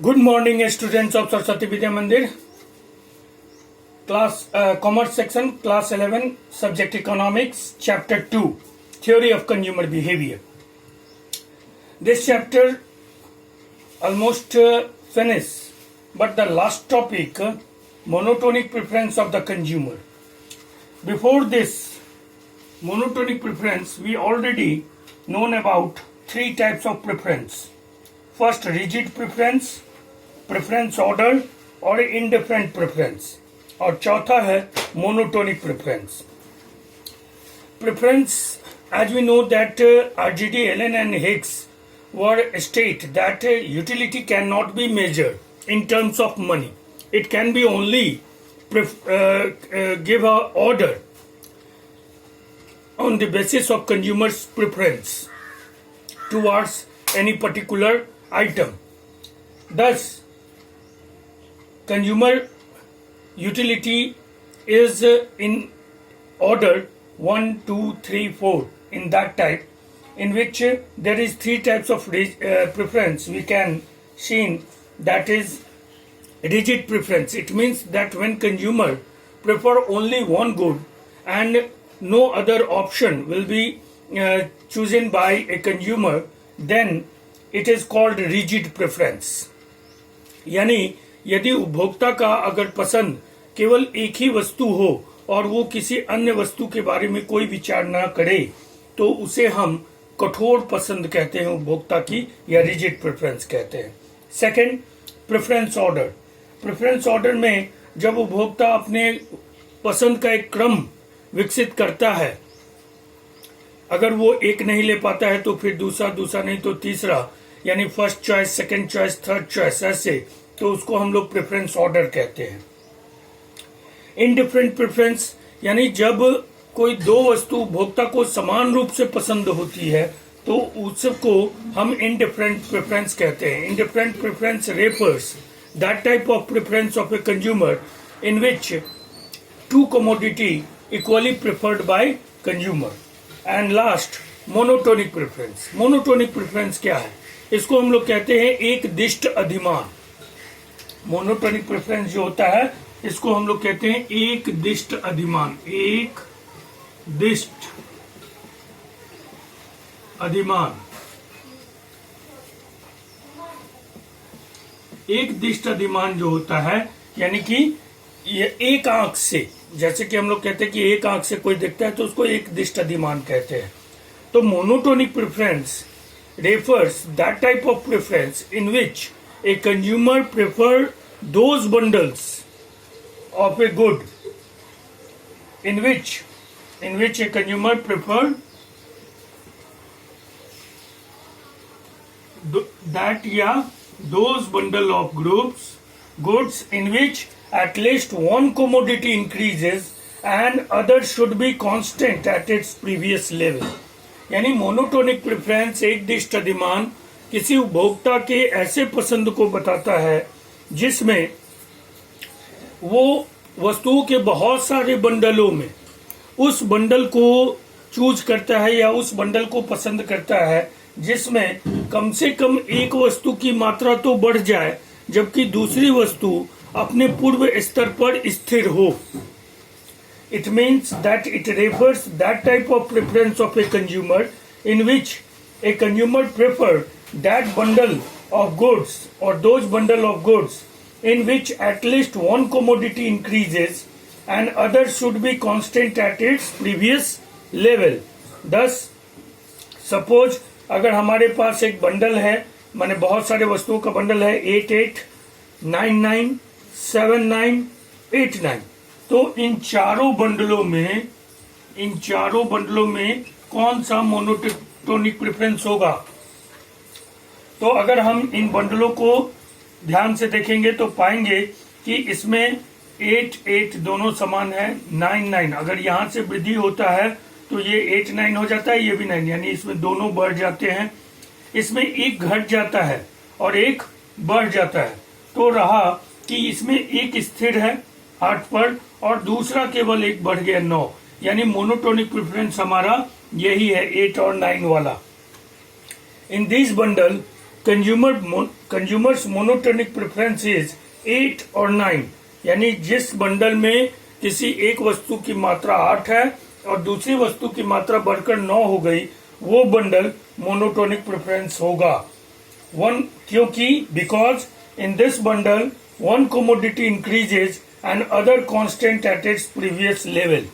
Good morning, students of Saraswati Vidya Mandir. Class Commerce section, Class 11, Subject Economics, Chapter 2, Theory of Consumer Behavior. This chapter almost finished, but the last topic, monotonic preference of the consumer. Before this monotonic preference, we already known about three types of preference. First, rigid preference, preference order और indifferent preference, और चौथा है monotonic preference. Preference, as we know that RGD, Allen and Hicks were state that utility cannot be measured in terms of money. It can be only give a order on the basis of consumer's preference towards any particular item. Thus, consumer utility is in order 1, 2, 3, 4 in that type, in which there is three types of preference we can see. That is rigid preference. It means that when consumer prefer only one good and no other option will be chosen by a consumer, then it is called rigid preference. यानी यदि उपभोक्ता का अगर पसंद केवल एक ही वस्तु हो और वो किसी अन्य वस्तु के बारे में कोई विचार ना करे, तो उसे हम कठोर पसंद कहते हैं उपभोक्ता की, या रिजिड प्रेफरेंस कहते हैं. Second, preference order. Preference order में जब उपभोक्ता अपने पसंद का एक क्रम विकसित करता है, अगर वो एक नहीं ले पाता है तो फिर दूसरा नहीं तो तीसरा, यानी first choice, second choice, third choice, ऐसे, तो उसको हम लोग प्रेफरेंस ऑर्डर कहते हैं. इनडिफरेंट प्रेफरेंस, यानी जब कोई दो वस्तु उपभोक्ता को समान रूप से पसंद होती है तो उसको हम इनडिफरेंट प्रेफरेंस कहते हैं. Indifferent preference refers that type of preference of a consumer in which two commodity equally preferred by consumer. And last, monotonic preference. Monotonic preference क्या है? इसको हम लोग कहते हैं एक दिष्ट अधिमान. मोनोटोनिक प्रेफरेंस जो होता है इसको हम लोग कहते हैं एक दिष्ट अधिमान. एक दिष्ट अधिमान. एक दिष्ट अधिमान जो होता है यानी कि ये एक आंख से, जैसे कि हम लोग कहते हैं कि एक आंख से कोई देखता है तो उसको एक दिष्ट अधिमान कहते हैं. तो monotonic preference refers that type of preference in which a consumer prefer those bundles of a good in which a consumer prefer those bundle of goods in which at least one commodity increases and others should be constant at its previous level. यानी monotonic preference एक दिष्ट अधिमान किसी उपभोक्ता के ऐसे पसंद को बताता है जिसमें वो वस्तुओं के बहुत सारे बंडलों में उस बंडल को चूज करता है या उस बंडल को पसंद करता है जिसमें कम से कम एक वस्तु की मात्रा तो बढ़ जाए जबकि दूसरी वस्तु अपने पूर्व स्तर पर स्थिर हो. It means that it refers that type of preference of a consumer in which a consumer prefer that bundle of goods or those bundle of goods in which at least one commodity increases and others should be constant at its previous level. Thus, suppose अगर हमारे पास एक bundle है, माने बहुत सारे वस्तुओं का bundle है 88, 99, 79, 89, तो इन चारों बंडलों में कौन सा मोनोटोनिक प्रेफरेंस होगा? तो अगर हम इन बंडलों को ध्यान से देखेंगे तो पाएंगे कि इसमें 8 दोनों समान है, 9 अगर यहां से वृद्धि होता है तो ये 8 9 हो जाता है, ये भी 9, यानी इसमें दोनों बढ़ जाते हैं. इसमें एक घट जाता है और एक बढ़ जाता है, तो रहा कि इसमें एक स्थिर है 8 पर और दूसरा केवल एक बढ़ गया 9, यानी मोनोटोनिक प्रेफरेंस हमारा यही है 8 और 9 वाला. In this bundle consumers monotonic preference is 8 और 9, यानी जिस बंडल में किसी एक वस्तु की मात्रा 8 है और दूसरी वस्तु की मात्रा बढ़कर 9 हो गई, वो बंडल मोनोटोनिक प्रेफरेंस होगा। क्योंकि because in this bundle one commodity increases and other constant at its previous level।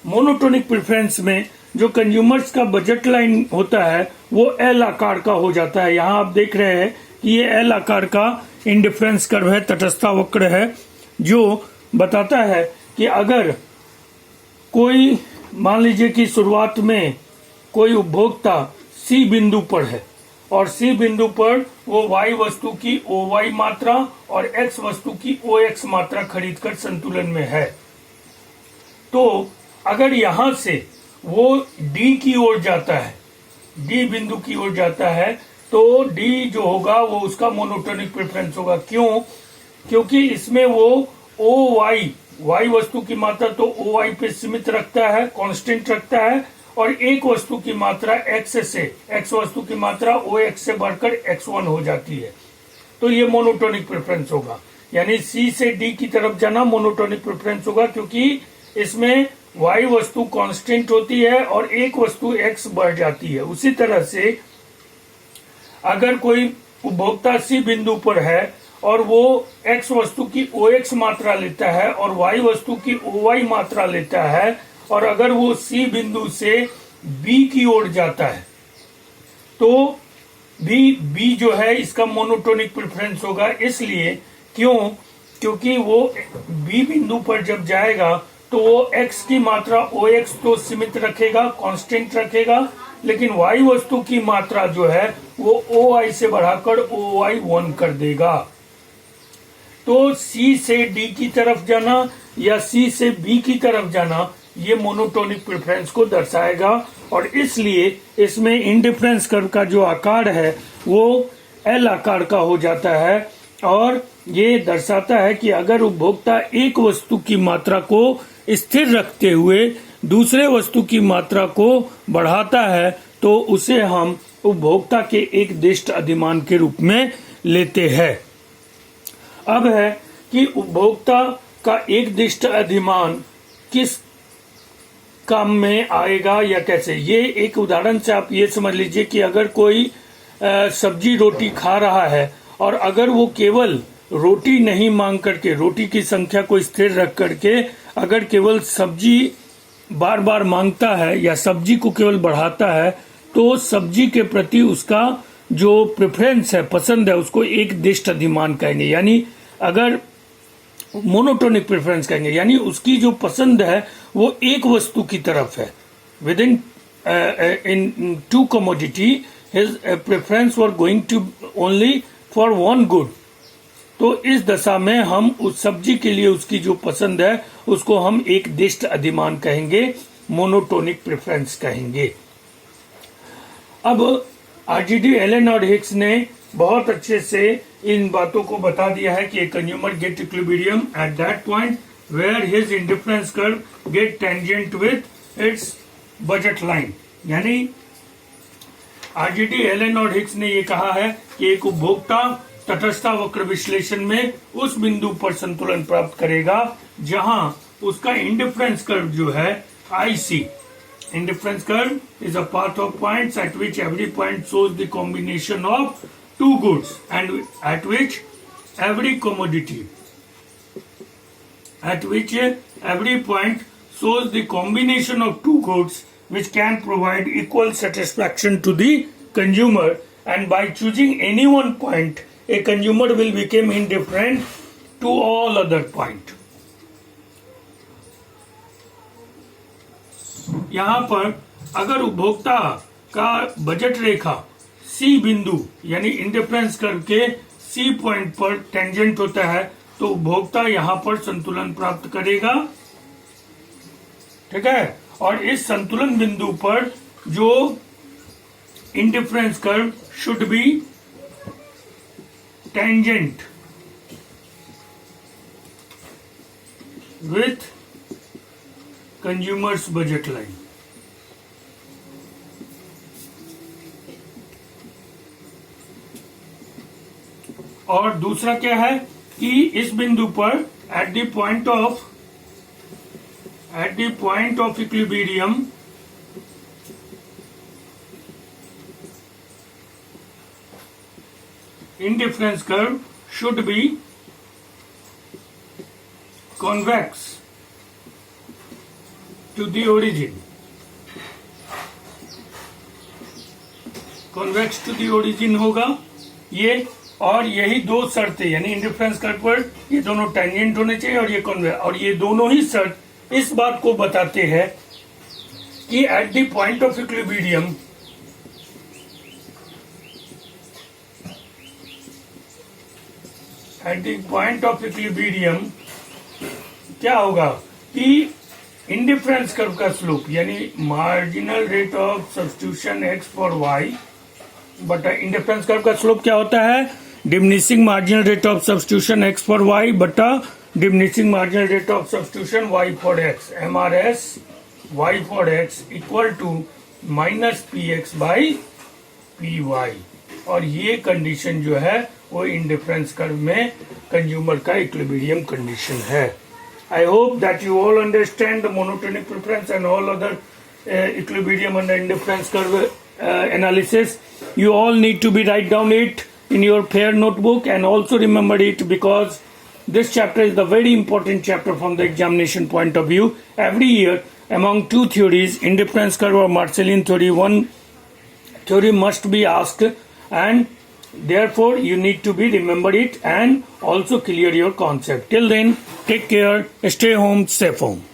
Monotonic preference में जो कंज्यूमर्स का बजट लाइन होता है वो एल आकार का हो जाता है। यहाँ आप देख रहे हैं कि ये एल आकार का इंडिफरेंस कर्व है, तटस्थता वक्र है, जो बताता है कि अगर कोई मान लीजिए कि शुरुआत में कोई उपभोक्ता सी बिंदु पर है और सी बिंदु पर वो वाई वस्तु की ओ वाई मात्रा और एक्स वस्तु की ओ एक्स मात्रा खरीदकर संतुलन में है, तो अगर यहां से वो डी की ओर जाता है, डी बिंदु की ओर जाता है, तो डी जो होगा वो उसका मोनोटोनिक प्रेफरेंस होगा। क्यों? क्योंकि इसमें वो ओ वाई वस्तु की मात्रा तो ओ वाई पे सीमित रखता है, कांस्टेंट रखता है, और एक वस्तु की मात्रा एक्स वस्तु की मात्रा ओ एक्स से बढ़कर x1 हो जाती है, तो ये मोनोटोनिक प्रेफरेंस होगा। यानी सी से डी की तरफ जाना मोनोटोनिक प्रेफरेंस होगा, क्योंकि इसमें y वस्तु कांस्टेंट होती है और एक वस्तु x बढ़ जाती है। उसी तरह से अगर कोई उपभोक्ता सी बिंदु पर है और वो x वस्तु की OX मात्रा लेता है और y वस्तु की OY मात्रा लेता है, और अगर वो सी बिंदु से B की ओर जाता है, तो B जो है इसका मोनोटोनिक प्रेफरेंस होगा। इसलिए क्योंकि वो B बिंदु पर जब जाएगा तो वो x की मात्रा OX तो सीमित रखेगा, कांस्टेंट रखेगा, लेकिन y वस्तु की मात्रा जो है वो OI से बढ़ाकर OY 1 कर देगा। तो C से D की तरफ जाना या C से B की तरफ जाना ये मोनोटोनिक प्रेफरेंस को दर्शाएगा, और इसलिए इसमें इंडिफरेंस कर्व का जो आकार है वो एल आकार का हो जाता है, और ये दर्शाता है कि अगर उपभोक्ता एक वस्तु की मात्रा को स्थिर रखते हुए दूसरे वस्तु की मात्रा को बढ़ाता है तो उसे हम उपभोक्ता के एक दिष्ट अधिमान के रूप में लेते हैं। अब है कि उपभोक्ता का एक दिष्ट अधिमान किस काम में आएगा या कैसे। ये एक उदाहरण से आप ये समझ लीजिए कि अगर कोई सब्जी रोटी खा रहा है और अगर वो केवल रोटी नहीं मांग करके, रोटी की संख्या को स्थिर रख करके अगर केवल सब्जी बार बार मांगता है या सब्जी को केवल बढ़ाता है, तो सब्जी के प्रति उसका जो प्रेफरेंस है, पसंद है, उसको एक दिष्ट अधिमान कहेंगे। यानी अगर मोनोटोनिक प्रेफरेंस कहेंगे, यानी उसकी जो पसंद है वो एक वस्तु की तरफ है। Within two commodity his preference were going to only for one good. तो इस दशा में हम उस सब्जी के लिए उसकी जो पसंद है उसको हम एक दिष्ट अधिमान कहेंगे, मोनोटोनिक प्रेफरेंस कहेंगे। अब आरजीडी, एलन और हिक्स ने बहुत अच्छे से इन बातों को बता दिया है कि consumer get equilibrium at that point where his indifference curve get tangent with its budget line. यानी आरजीडी, एलन और हिक्स ने ये कहा है कि एक उपभोक्ता तटस्थता वक्र विश्लेषण में उस बिंदु पर संतुलन प्राप्त करेगा जहां उसका इंडिफरेंस कर्व जो है IC, indifference curve is a path of points at which every point shows the combination of two goods and at which every commodity, at which every point shows the combination of two goods which can provide equal satisfaction to the consumer, and by choosing any one point a consumer will become indifferent to all other point। यहाँ पर अगर उपभोक्ता का budget रेखा सी बिंदु यानी indifference करके C point पर tangent होता है तो उपभोक्ता यहाँ पर संतुलन प्राप्त करेगा, ठीक है। और इस संतुलन बिंदु पर जो indifference curve should be tangent with consumer's budget line. और दूसरा क्या है कि इस बिंदु पर at the point of equilibrium indifference curve should be convex to the origin. Convex to the origin होगा ये, और यही दो शर्तें, यानी इंडिफरेंस कर्व पर ये दोनों टेंजेंट होने चाहिए और ये कॉन्वेक्स, और ये दोनों ही शर्त इस बात को बताते हैं कि at the point of equilibrium क्या होगा कि इंडिफरेंस कर्व का स्लोप यानी marginal rate of substitution X for Y बटा इंडिफरेंस कर्व का स्लोप क्या होता है, diminishing marginal rate of substitution X for Y बटा diminishing marginal rate of substitution Y for X, MRS Y for X equal to minus P X by P Y. और ये condition जो है वो इंडिफरेंस कर्व में consumer का equilibrium condition है। I hope that you all understand the monotonic preference and all other equilibrium and indifference curve analysis. You all need to be write down it in your fair notebook and also remember it, because this chapter is the very important chapter from the examination point of view. Every year among two theories, indifference curve or Marshallian theory, one theory must be asked, and therefore you need to be remember it and also clear your concept. Till then, take care, stay home, safe home.